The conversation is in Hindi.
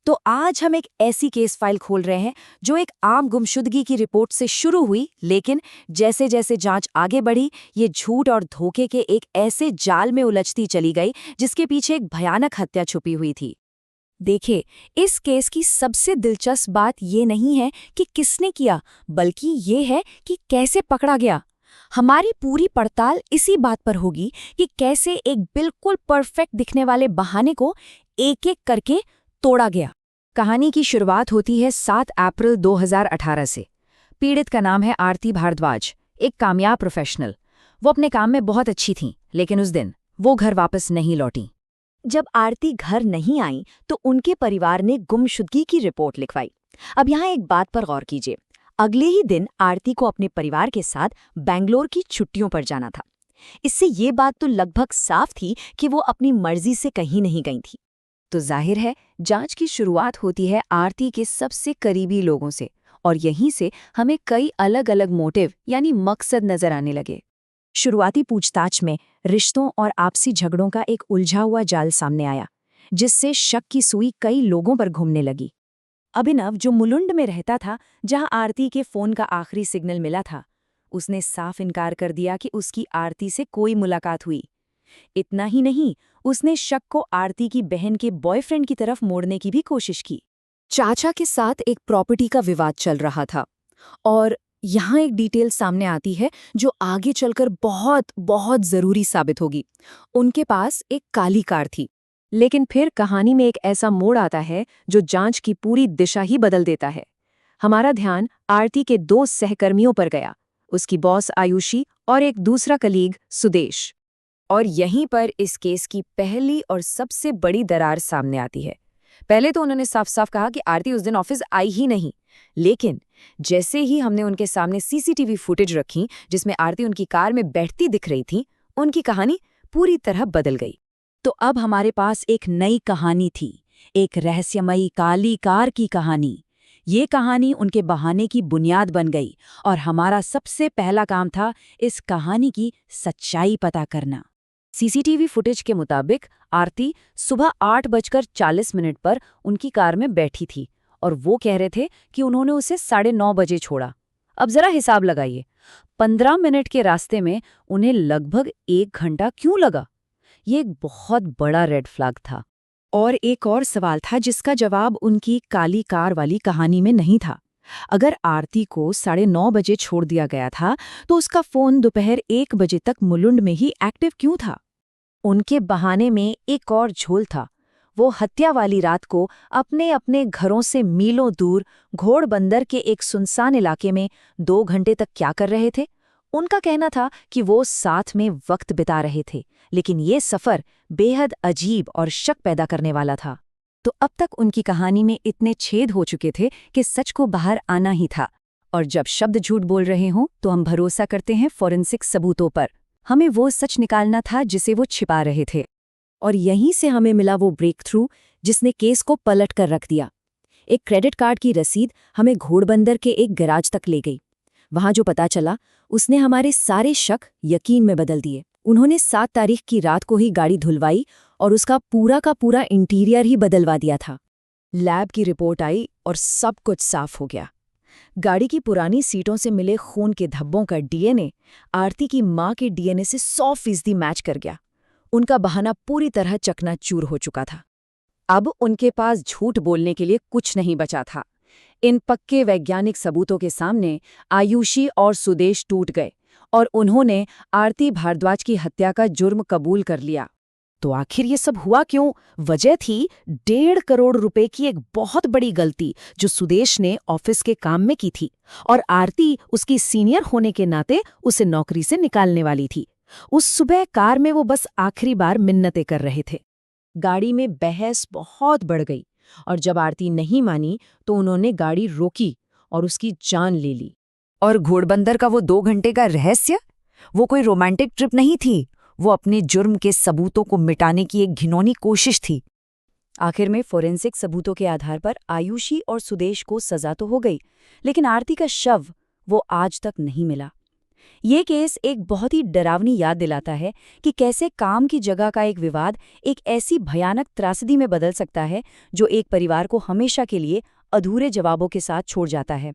तो आज हम एक ऐसी केस फाइल खोल रहे हैं जो एक आम गुमशुदगी की रिपोर्ट से शुरू हुई, लेकिन जैसे जैसे जांच आगे बढ़ी ये झूठ और धोखे के एक ऐसे जाल में उलझती चली गई जिसके पीछे एक भयानक हत्या छुपी हुई थी। देखिए, इस केस की सबसे दिलचस्प बात ये नहीं है कि किसने किया, बल्कि ये है कि कैसे पकड़ा गया। हमारी पूरी पड़ताल इसी बात पर होगी कि कैसे एक बिल्कुल परफेक्ट दिखने वाले बहाने को एक-एक करके तोड़ा गया। कहानी की शुरुआत होती है 7 अप्रैल 2018 से। पीड़ित का नाम है आरती भारद्वाज, एक कामयाब प्रोफेशनल। वो अपने काम में बहुत अच्छी थीं, लेकिन उस दिन वो घर वापस नहीं लौटी। जब आरती घर नहीं आई तो उनके परिवार ने गुमशुदगी की रिपोर्ट लिखवाई। अब यहाँ एक बात पर गौर कीजिए, अगले ही दिन आरती को अपने परिवार के साथ बेंगलोर की छुट्टियों पर जाना था। इससे ये बात तो लगभग साफ थी कि वो अपनी मर्जी से कहीं नहीं गई थी। तो जाहिर है जांच की शुरुआत होती है आरती के सबसे करीबी लोगों से, और यहीं से हमें कई अलग अलग मोटिव यानी मकसद नजर आने लगे। शुरुआती पूछताछ में रिश्तों और आपसी झगड़ों का एक उलझा हुआ जाल सामने आया, जिससे शक की सुई कई लोगों पर घूमने लगी। अभिनव, जो मुलुंड में रहता था जहां आरती के फोन का आखिरी सिग्नल मिला था, उसने साफ इनकार कर दिया कि उसकी आरती से कोई मुलाकात हुई। इतना ही नहीं, उसने शक को आरती की बहन के बॉयफ्रेंड की तरफ मोड़ने की भी कोशिश की। चाचा के साथ एक प्रॉपर्टी का विवाद चल रहा था, और यहाँ एक डिटेल सामने आती है जो आगे चलकर बहुत बहुत जरूरी साबित होगी। उनके पास एक काली कार थी। लेकिन फिर कहानी में एक ऐसा मोड़ आता है जो जांच की पूरी दिशा ही बदल देता है। हमारा ध्यान आरती के 2 सहकर्मियों पर गया, उसकी बॉस आयुषी और एक दूसरा कलीग सुदेश। और यहीं पर इस केस की पहली और सबसे बड़ी दरार सामने आती है। पहले तो उन्होंने साफ साफ कहा कि आरती उस दिन ऑफिस आई ही नहीं, लेकिन जैसे ही हमने उनके सामने सीसीटीवी फुटेज रखी जिसमें आरती उनकी कार में बैठती दिख रही थी, उनकी कहानी पूरी तरह बदल गई। तो अब हमारे पास एक नई कहानी थी, एक रहस्यमयी काली कार की कहानी। ये कहानी उनके बहाने की बुनियाद बन गई, और हमारा सबसे पहला काम था इस कहानी की सच्चाई पता करना। सीसीटीवी फुटेज के मुताबिक आरती सुबह 8:40 पर उनकी कार में बैठी थी, और वो कह रहे थे कि उन्होंने उसे 9:30 बजे छोड़ा। अब जरा हिसाब लगाइए, 15 मिनट के रास्ते में उन्हें लगभग 1 घंटा क्यों लगा? ये एक बहुत बड़ा रेड फ्लैग था। और एक और सवाल था जिसका जवाब उनकी काली कार वाली कहानी में नहीं था। अगर आरती को 9:30 बजे छोड़ दिया गया था, तो उसका फोन दोपहर 1 बजे तक मुलुंड में ही एक्टिव क्यों था? उनके बहाने में एक और झोल था। वो हत्या वाली रात को अपने अपने घरों से मीलों दूर घोड़बंदर के एक सुनसान इलाके में 2 घंटे तक क्या कर रहे थे? उनका कहना था कि वो साथ में वक्त बिता रहे थे, लेकिन ये सफर बेहद अजीब और शक पैदा करने वाला था। तो अब तक उनकी कहानी में इतने छेद हो चुके थे कि सच को बाहर आना ही था। और जब शब्द झूठ बोल रहे हों तो हम भरोसा करते हैं फॉरेंसिक सबूतों पर। हमें वो सच निकालना था जिसे वो छिपा रहे थे। और यहीं से हमें मिला वो ब्रेक थ्रू जिसने केस को पलट कर रख दिया। एक क्रेडिट कार्ड की रसीद हमें घोड़बंदर के एक गैराज तक ले गई। वहां जो पता चला उसने हमारे सारे शक यकीन में बदल दिए। उन्होंने 7 तारीख की रात को ही गाड़ी धुलवाई और उसका पूरा का पूरा इंटीरियर ही बदलवा दिया था। लैब की रिपोर्ट आई और सब कुछ साफ हो गया। गाड़ी की पुरानी सीटों से मिले खून के धब्बों का डीएनए आरती की मां के डीएनए से 100% मैच कर गया। उनका बहाना पूरी तरह चकनाचूर हो चुका था। अब उनके पास झूठ बोलने के लिए कुछ नहीं बचा था। इन पक्के वैज्ञानिक सबूतों के सामने आयुषी और सुदेश टूट गए, और उन्होंने आरती भारद्वाज की हत्या का जुर्म कबूल कर लिया। तो आखिर ये सब हुआ क्यों? वजह थी 1.5 करोड़ रुपए की एक बहुत बड़ी गलती जो सुदेश ने ऑफिस के काम में की थी, और आरती उसकी सीनियर होने के नाते उसे नौकरी से निकालने वाली थी। उस सुबह कार में वो बस आखिरी बार मिन्नतें कर रहे थे। गाड़ी में बहस बहुत बढ़ गई, और जब आरती नहीं मानी तो उन्होंने गाड़ी रोकी और उसकी जान ले ली। और घोड़बंदर का वो 2 घंटे का रहस्य, वो कोई रोमांटिक ट्रिप नहीं थी, वो अपने जुर्म के सबूतों को मिटाने की एक घिनौनी कोशिश थी। आखिर में फोरेंसिक सबूतों के आधार पर आयुषी और सुदेश को सजा तो हो गई, लेकिन आरती का शव वो आज तक नहीं मिला। ये केस एक बहुत ही डरावनी याद दिलाता है कि कैसे काम की जगह का एक विवाद एक ऐसी भयानक त्रासदी में बदल सकता है जो एक परिवार को हमेशा के लिए अधूरे जवाबों के साथ छोड़ जाता है।